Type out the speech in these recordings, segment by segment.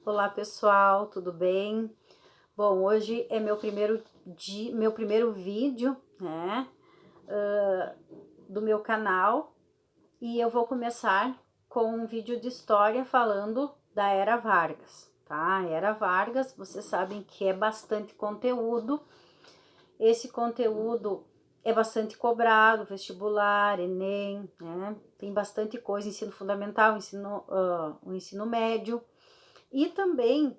Olá pessoal, tudo bem? Bom, hoje é meu primeiro vídeo, né, do meu canal e eu vou começar com um vídeo de história falando da Era Vargas, tá? A Era Vargas, vocês sabem que é bastante conteúdo. Esse conteúdo é bastante cobrado, vestibular, Enem, né? Tem bastante coisa, ensino fundamental, o ensino médio. E também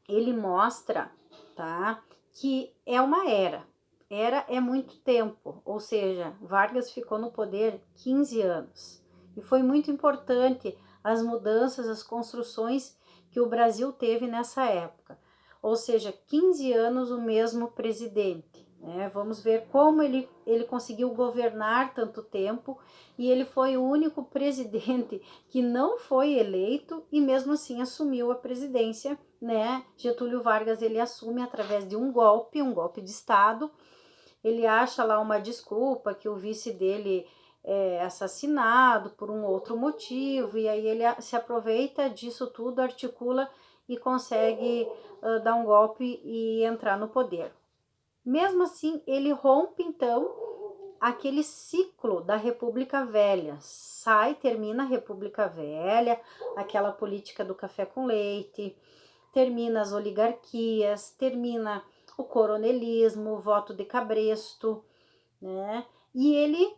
ele mostra, tá, que é uma era. Era é muito tempo, ou seja, Vargas ficou no poder 15 anos. E foi muito importante as mudanças, as construções que o Brasil teve nessa época. Ou seja, 15 anos o mesmo presidente. Né? Vamos ver como ele conseguiu governar tanto tempo e ele foi o único presidente que não foi eleito e mesmo assim assumiu a presidência, né? Getúlio Vargas ele assume através de um golpe de Estado. Ele acha lá uma desculpa que o vice dele é assassinado por um outro motivo e aí ele se aproveita disso tudo, articula e consegue dar um golpe e entrar no poder. Mesmo assim, ele rompe então aquele ciclo da República Velha, termina a República Velha, aquela política do café com leite, termina as oligarquias, termina o coronelismo, o voto de cabresto, né? E ele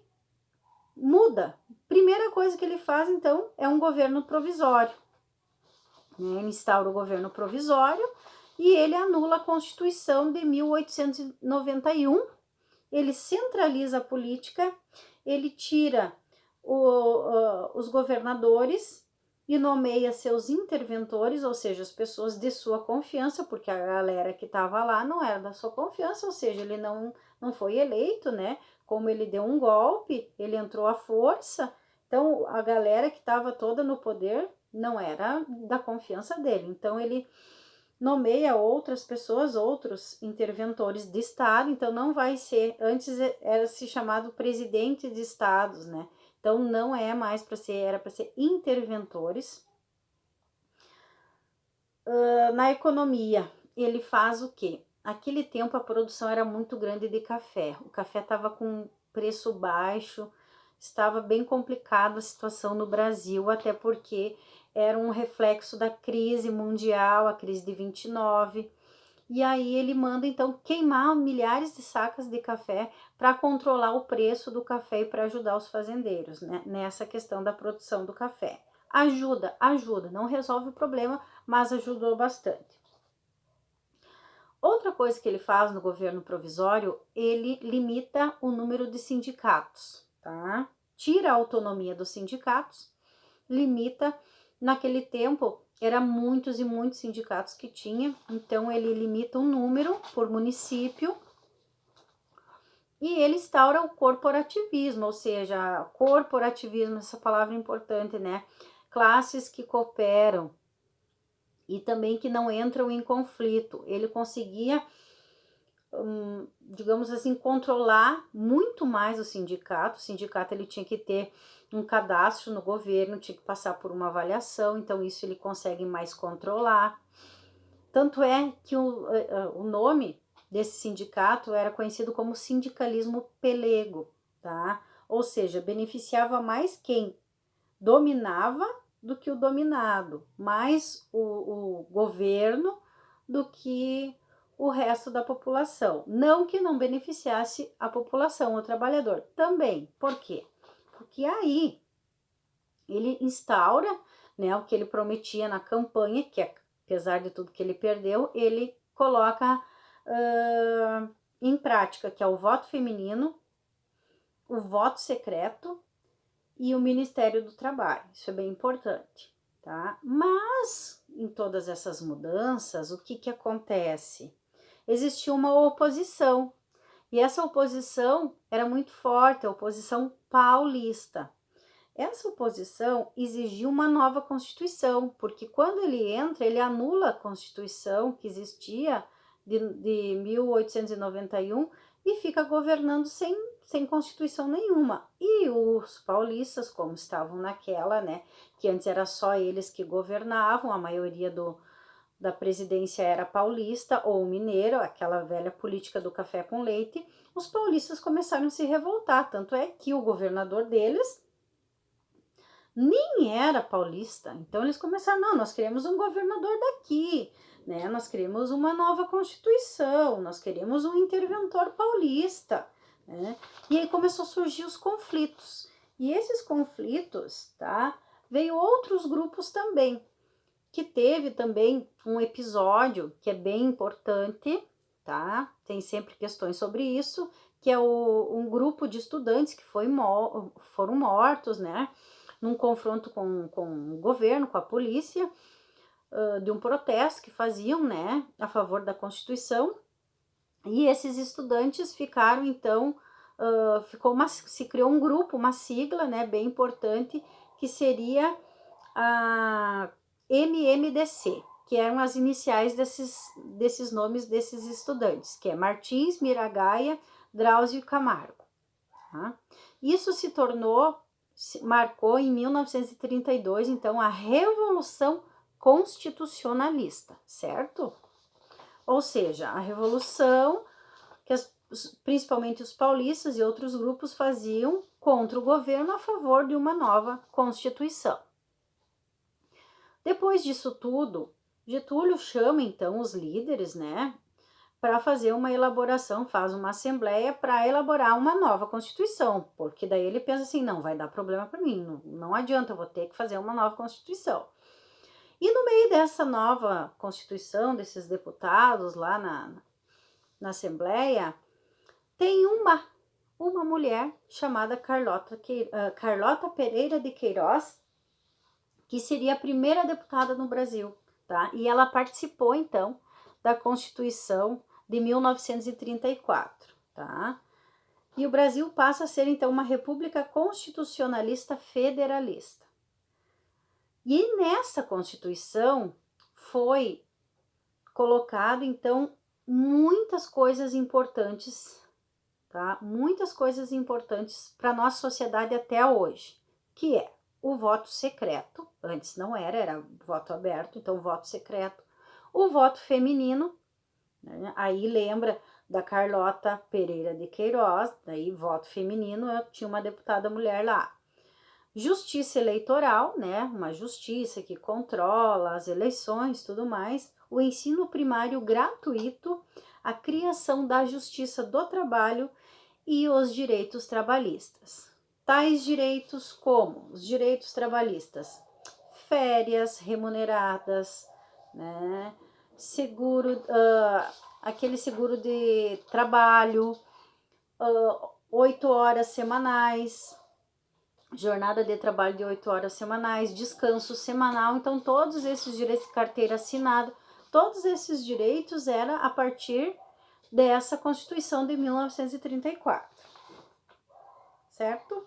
muda. Primeira coisa que ele faz, então, é um governo provisório. Ele instaura o governo provisório e ele anula a Constituição de 1891. Ele centraliza a política, ele tira os governadores e nomeia seus interventores, ou seja, as pessoas de sua confiança, porque a galera que estava lá não era da sua confiança, ou seja, ele não foi eleito, né? Como ele deu um golpe, ele entrou à força, então a galera que estava toda no poder não era da confiança dele. Então ele nomeia outras pessoas, outros interventores de Estado, então não vai ser, antes era se chamado presidente de Estados, né? Então não é mais para ser, era para ser interventores. Na economia, ele faz o quê? Aquele tempo a produção era muito grande de café, o café estava com preço baixo, estava bem complicada a situação no Brasil, até porque era um reflexo da crise mundial, a crise de 29, e aí ele manda então queimar milhares de sacas de café para controlar o preço do café e para ajudar os fazendeiros, né, nessa questão da produção do café. Ajuda, não resolve o problema, mas ajudou bastante. Outra coisa que ele faz no governo provisório, ele limita o número de sindicatos, tá? Tira a autonomia dos sindicatos, limita. Naquele tempo, eram muitos e muitos sindicatos que tinha, então ele limita o número por município e ele instaura o corporativismo, ou seja, corporativismo, essa palavra é importante, né? Classes que cooperam e também que não entram em conflito. Ele conseguia, digamos assim, controlar muito mais o sindicato. O sindicato ele tinha que ter um cadastro no governo, tinha que passar por uma avaliação, então isso ele consegue mais controlar. Tanto é que o nome desse sindicato era conhecido como sindicalismo pelego, tá? Ou seja, beneficiava mais quem dominava do que o dominado, mais o governo do que o resto da população. Não que não beneficiasse a população, o trabalhador também. Por quê? Porque aí ele instaura, né, o que ele prometia na campanha, que apesar de tudo que ele perdeu, ele coloca em prática, que é o voto feminino, o voto secreto e o Ministério do Trabalho. Isso é bem importante, tá? Mas em todas essas mudanças, o que acontece? Existiu uma oposição, e essa oposição era muito forte, a oposição paulista. Essa oposição exigiu uma nova Constituição, porque quando ele entra, ele anula a Constituição que existia de 1891 e fica governando sem constituição nenhuma. E os paulistas, como estavam naquela, né, que antes era só eles que governavam, a maioria da presidência era paulista ou mineira, aquela velha política do café com leite, os paulistas começaram a se revoltar, tanto é que o governador deles nem era paulista, então eles começaram, não, nós queremos um governador daqui, né, nós queremos uma nova constituição, nós queremos um interventor paulista, né, e aí começou a surgir os conflitos, e esses conflitos, tá, veio outros grupos também, que teve também um episódio que é bem importante, tá? Tem sempre questões sobre isso, que é um grupo de estudantes que foram mortos, né? Num confronto com o governo, com a polícia, de um protesto que faziam, né? A favor da Constituição. E esses estudantes ficaram, então, se criou um grupo, uma sigla, né? Bem importante, que seria a MMDC, que eram as iniciais desses nomes desses estudantes, que é Martins, Miragaia, Drauzio e Camargo. Tá? Isso marcou em 1932, então, a Revolução Constitucionalista, certo? Ou seja, a revolução que principalmente os paulistas e outros grupos faziam contra o governo a favor de uma nova Constituição. Depois disso tudo, Getúlio chama então os líderes, né, para fazer uma elaboração, faz uma assembleia para elaborar uma nova Constituição, porque daí ele pensa assim, não, vai dar problema para mim, não adianta, eu vou ter que fazer uma nova Constituição. E no meio dessa nova Constituição, desses deputados lá na Assembleia, tem uma mulher chamada Carlota Pereira de Queiroz, que seria a primeira deputada no Brasil, tá? E ela participou, então, da Constituição de 1934, tá? E o Brasil passa a ser, então, uma república constitucionalista federalista. E nessa Constituição foi colocado, então, muitas coisas importantes, tá? Muitas coisas importantes para a nossa sociedade até hoje, que é o voto secreto, antes não era voto aberto, então voto secreto, o voto feminino, né? Aí lembra da Carlota Pereira de Queiroz, daí voto feminino, tinha uma deputada mulher lá. Justiça eleitoral, né? Uma justiça que controla as eleições, tudo mais, o ensino primário gratuito, a criação da justiça do trabalho e os direitos trabalhistas. Tais direitos como os direitos trabalhistas, férias remuneradas, né? Seguro, aquele seguro de trabalho, 8 horas semanais, jornada de trabalho de 8 horas semanais, descanso semanal, então todos esses direitos, carteira assinada, todos esses direitos eram a partir dessa Constituição de 1934, certo?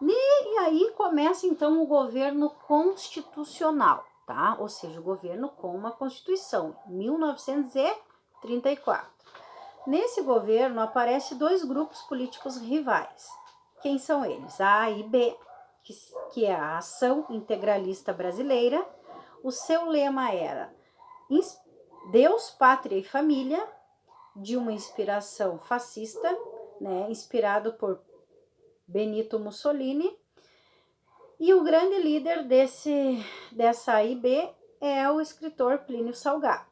E aí começa então o governo constitucional, tá? Ou seja, o governo com uma Constituição, 1934. Nesse governo aparecem dois grupos políticos rivais. Quem são eles? A e B, que é a Ação Integralista Brasileira. O seu lema era Deus, Pátria e Família, de uma inspiração fascista, né, inspirado por Benito Mussolini, e o grande líder dessa AIB é o escritor Plínio Salgado.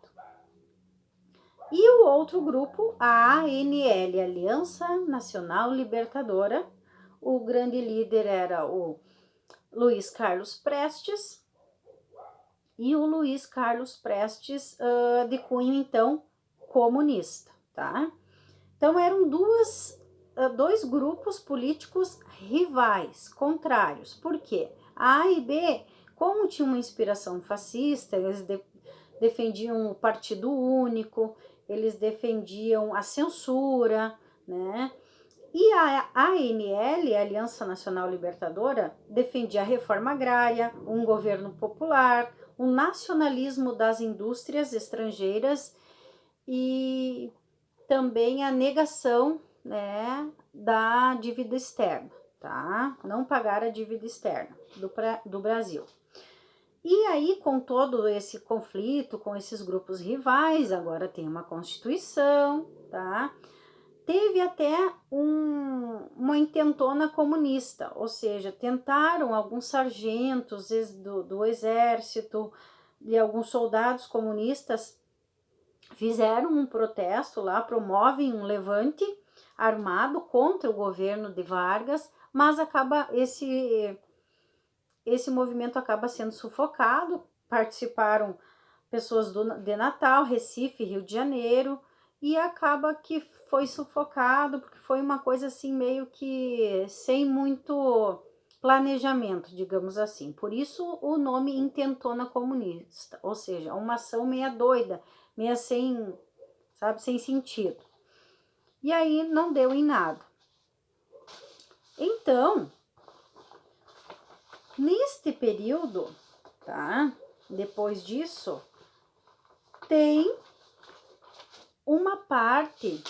E o outro grupo, a ANL, Aliança Nacional Libertadora, o grande líder era o Luiz Carlos Prestes, e o Luiz Carlos Prestes de cunho, então, comunista, tá? Então, eram dois grupos políticos rivais, contrários. Por quê? A A e B, como tinha uma inspiração fascista, eles defendiam o partido único, eles defendiam a censura, né? E a ANL, a Aliança Nacional Libertadora, defendia a reforma agrária, um governo popular, o nacionalismo das indústrias estrangeiras e também a negação, né, da dívida externa, tá? Não pagar a dívida externa do Brasil. E aí, com todo esse conflito, com esses grupos rivais, agora tem uma Constituição, tá? Teve até uma intentona comunista, ou seja, tentaram alguns sargentos do exército e alguns soldados comunistas fizeram um protesto lá, promovem um levante armado contra o governo de Vargas, mas acaba esse movimento acaba sendo sufocado. Participaram pessoas de Natal, Recife, Rio de Janeiro, e acaba que foi sufocado, porque foi uma coisa assim meio que sem muito planejamento, digamos assim. Por isso o nome Intentona Comunista, ou seja, uma ação meia doida, meia sem, sabe, sem sentido. E aí não deu em nada. Então, neste período, tá? Depois disso, tem uma parte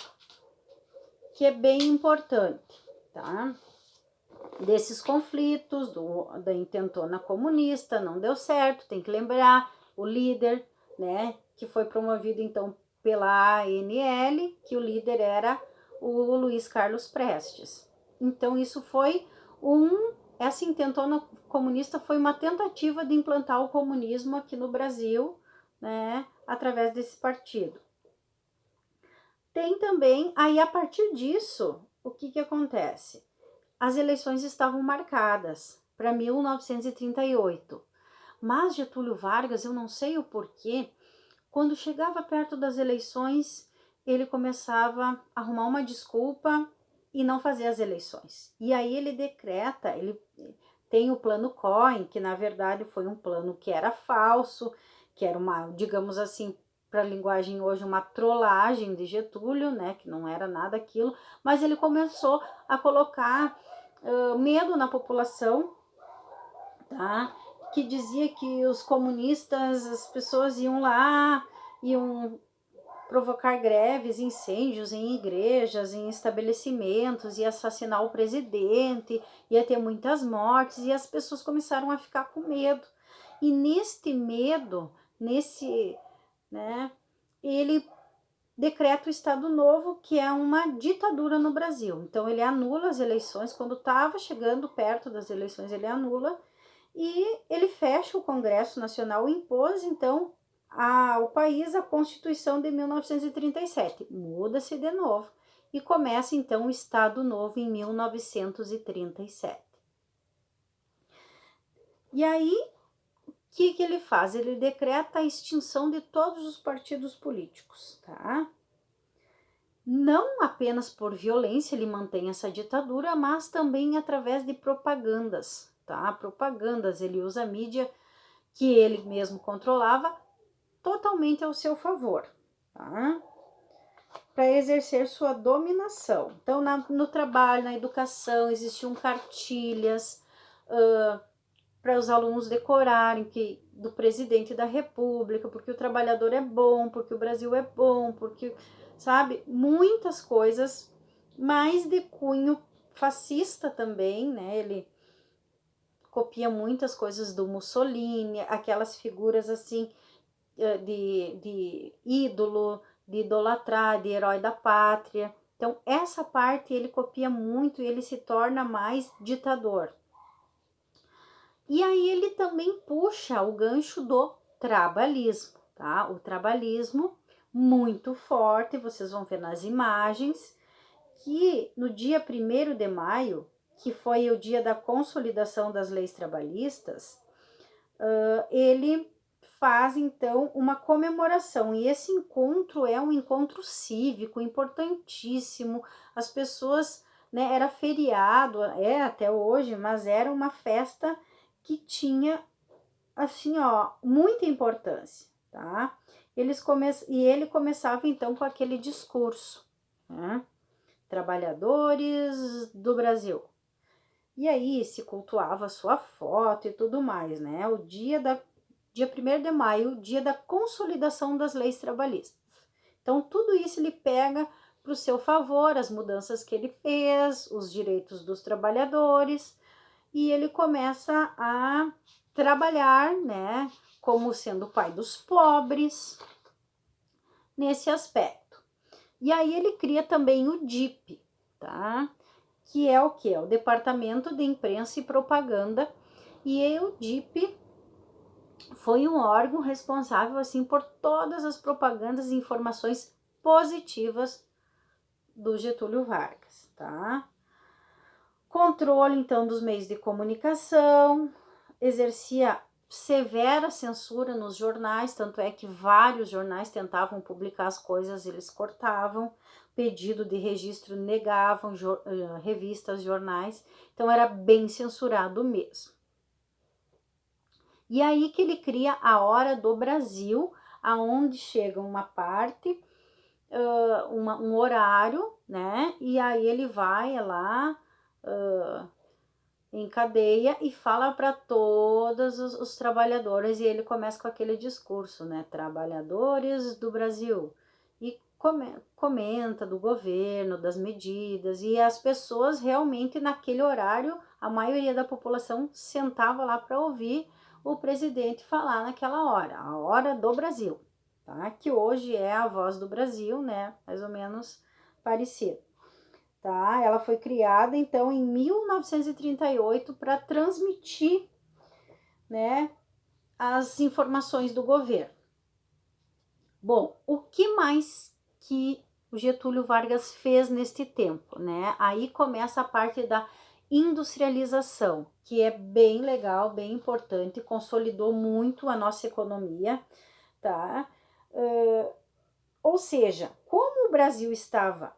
que é bem importante, tá? Desses conflitos, da intentona comunista, não deu certo, tem que lembrar, o líder, né, que foi promovido então pela ANL, que o líder era o Luiz Carlos Prestes. Então isso foi essa intentona comunista foi uma tentativa de implantar o comunismo aqui no Brasil, né, através desse partido. Tem também, aí a partir disso, o que acontece? As eleições estavam marcadas para 1938, mas Getúlio Vargas, eu não sei o porquê, quando chegava perto das eleições, ele começava a arrumar uma desculpa e não fazer as eleições. E aí ele decreta, ele tem o plano Cohen, que na verdade foi um plano que era falso, que era uma, digamos assim, para a linguagem hoje, uma trollagem de Getúlio, né, que não era nada aquilo, mas ele começou a colocar medo na população, tá? Que dizia que os comunistas, as pessoas iam lá, iam provocar greves, incêndios em igrejas, em estabelecimentos, ia assassinar o presidente, ia ter muitas mortes, e as pessoas começaram a ficar com medo. E neste medo, né, ele decreta o Estado Novo, que é uma ditadura no Brasil. Então ele anula as eleições, quando estava chegando perto das eleições ele anula, e ele fecha o Congresso Nacional e impôs então ao país a Constituição de 1937. Muda-se de novo e começa então o Estado Novo em 1937. E aí, o que ele faz? Ele decreta a extinção de todos os partidos políticos, tá? Não apenas por violência ele mantém essa ditadura, mas também através de propagandas, tá? Propagandas, ele usa a mídia que ele mesmo controlava totalmente ao seu favor, tá? Para exercer sua dominação. Então, no trabalho, na educação, existiam cartilhas para os alunos decorarem do presidente da República, porque o trabalhador é bom, porque o Brasil é bom, porque, sabe, muitas coisas, mais de cunho fascista também, né? Ele copia muitas coisas do Mussolini, aquelas figuras assim de ídolo, de idolatrar, de herói da pátria. Então, essa parte ele copia muito e ele se torna mais ditador. E aí ele também puxa o gancho do trabalhismo, tá? O trabalhismo muito forte, vocês vão ver nas imagens, que no dia 1º de maio, que foi o dia da consolidação das leis trabalhistas, ele faz então uma comemoração, e esse encontro é um encontro cívico importantíssimo. As pessoas, né, era feriado, é até hoje, mas era uma festa que tinha assim, ó, muita importância, tá? Ele começava então com aquele discurso, né? Trabalhadores do Brasil. E aí se cultuava a sua foto e tudo mais, né? O dia 1º de maio, dia da consolidação das leis trabalhistas. Então, tudo isso ele pega para o seu favor as mudanças que ele fez, os direitos dos trabalhadores, e ele começa a trabalhar, né, como sendo o pai dos pobres, nesse aspecto. E aí ele cria também o DIP, tá? Que é o que? É o Departamento de Imprensa e Propaganda, e o DIP foi um órgão responsável, assim, por todas as propagandas e informações positivas do Getúlio Vargas, tá? Controle, então, dos meios de comunicação, exercia severa censura nos jornais, tanto é que vários jornais tentavam publicar as coisas, eles cortavam, pedido de registro negavam, revistas, jornais, então era bem censurado mesmo. E aí que ele cria a Hora do Brasil, aonde chega uma parte, um horário, né? E aí ele vai lá em cadeia e fala para todos os trabalhadores, e ele começa com aquele discurso, né? Trabalhadores do Brasil. E comenta do governo, das medidas, e as pessoas realmente naquele horário, a maioria da população sentava lá para ouvir o presidente falar naquela hora, a Hora do Brasil, tá? Que hoje é a Voz do Brasil, né? Mais ou menos parecido, tá? Ela foi criada, então, em 1938 para transmitir, né, as informações do governo. Bom, o que mais que o Getúlio Vargas fez neste tempo, né? Aí começa a parte da industrialização, que é bem legal, bem importante, consolidou muito a nossa economia, tá? Ou seja, como o Brasil estava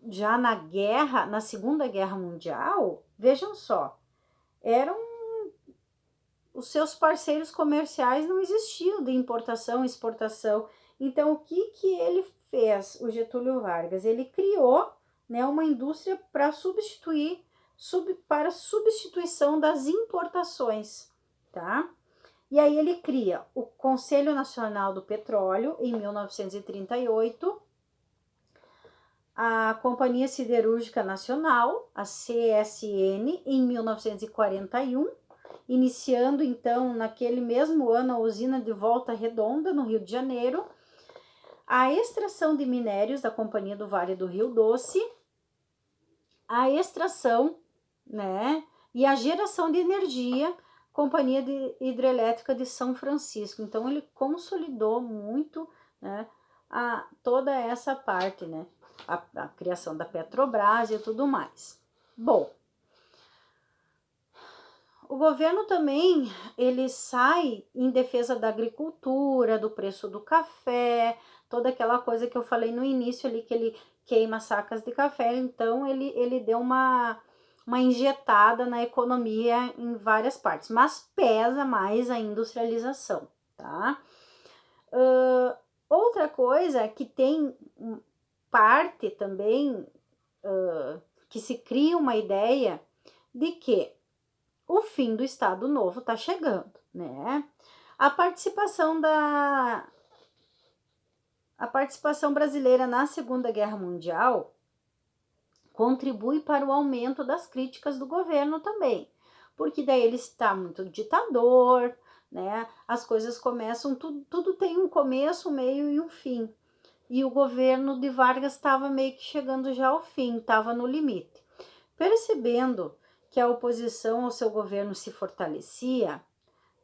já na guerra, na Segunda Guerra Mundial, vejam só, os seus parceiros comerciais não existiam de importação e exportação. Então, o que ele fez, o Getúlio Vargas? Ele criou, né, uma indústria para substituição das importações, tá? E aí ele cria o Conselho Nacional do Petróleo, em 1938, a Companhia Siderúrgica Nacional, a CSN, em 1941, iniciando então naquele mesmo ano a usina de Volta Redonda, no Rio de Janeiro, a extração de minérios da Companhia do Vale do Rio Doce, a extração, né, e a geração de energia, Companhia Hidrelétrica de São Francisco. Então ele consolidou muito, né, toda essa parte, né, a criação da Petrobras e tudo mais. Bom, o governo também, ele sai em defesa da agricultura, do preço do café, toda aquela coisa que eu falei no início ali, que ele queima sacas de café, então ele deu uma injetada na economia em várias partes, mas pesa mais a industrialização, tá? Outra coisa que tem parte também, que se cria uma ideia de que o fim do Estado Novo está chegando, né? A participação brasileira na Segunda Guerra Mundial contribui para o aumento das críticas do governo também, porque daí ele está muito ditador, né? As coisas começam, tudo tem um começo, um meio e um fim. E o governo de Vargas estava meio que chegando já ao fim, estava no limite. Percebendo que a oposição ao seu governo se fortalecia,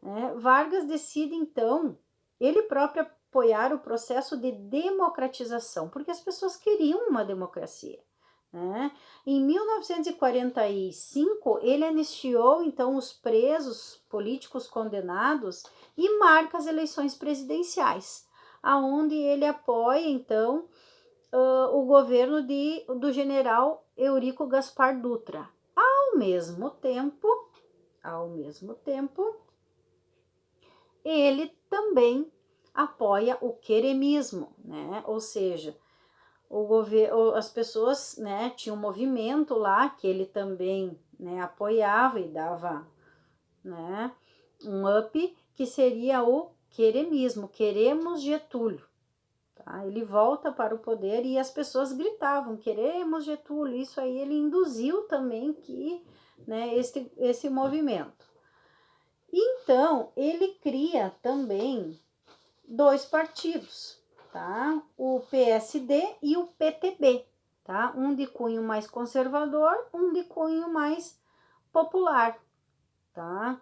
né, Vargas decide, então, ele próprio apoiar o processo de democratização, porque as pessoas queriam uma democracia, né? Em 1945, ele anistiou, então, os presos políticos condenados e marca as eleições presidenciais, aonde ele apoia, então, o governo do general Eurico Gaspar Dutra. Ao mesmo tempo, ele também apoia o queremismo, né? Ou seja, as pessoas, né, tinha um movimento lá que ele também, né, apoiava e dava, né, um up, que seria o queremismo, queremos Getúlio, tá? tá? Ele volta para o poder e as pessoas gritavam, queremos Getúlio, isso aí ele induziu também que, né, esse movimento. Então, ele cria também 2 partidos, tá? O PSD e o PTB, tá? Um de cunho mais conservador, um de cunho mais popular, tá?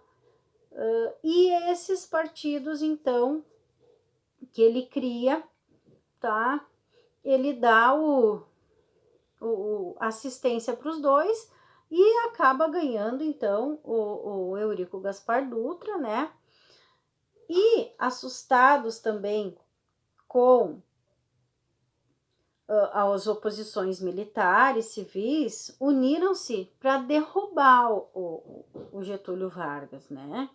E esses partidos, então, que ele cria, tá? Ele dá assistência para os dois e acaba ganhando, então, o Eurico Gaspar Dutra, né? E assustados também com as oposições militares, civis, uniram-se para derrubar o Getúlio Vargas, né?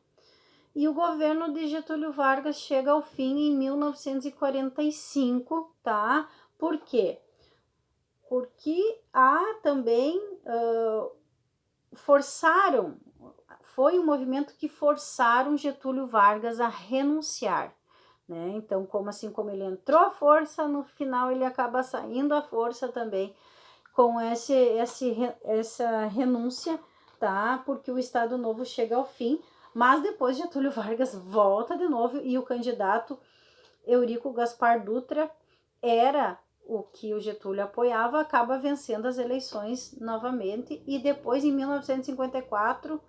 E o governo de Getúlio Vargas chega ao fim em 1945, tá? Por quê? Porque há também foi um movimento que forçaram Getúlio Vargas a renunciar, né? Então, como ele entrou à força, no final ele acaba saindo à força também com essa renúncia, tá? Porque o Estado Novo chega ao fim, mas depois Getúlio Vargas volta de novo e o candidato Eurico Gaspar Dutra era o que o Getúlio apoiava, acaba vencendo as eleições novamente e depois em 1954,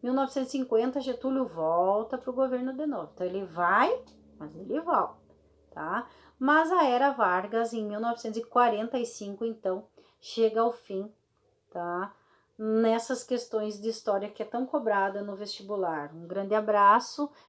1950, Getúlio volta para o governo de novo. Então ele vai, mas ele volta, tá? Mas a era Vargas em 1945, então, chega ao fim, tá? Nessas questões de história que é tão cobrada no vestibular. Um grande abraço.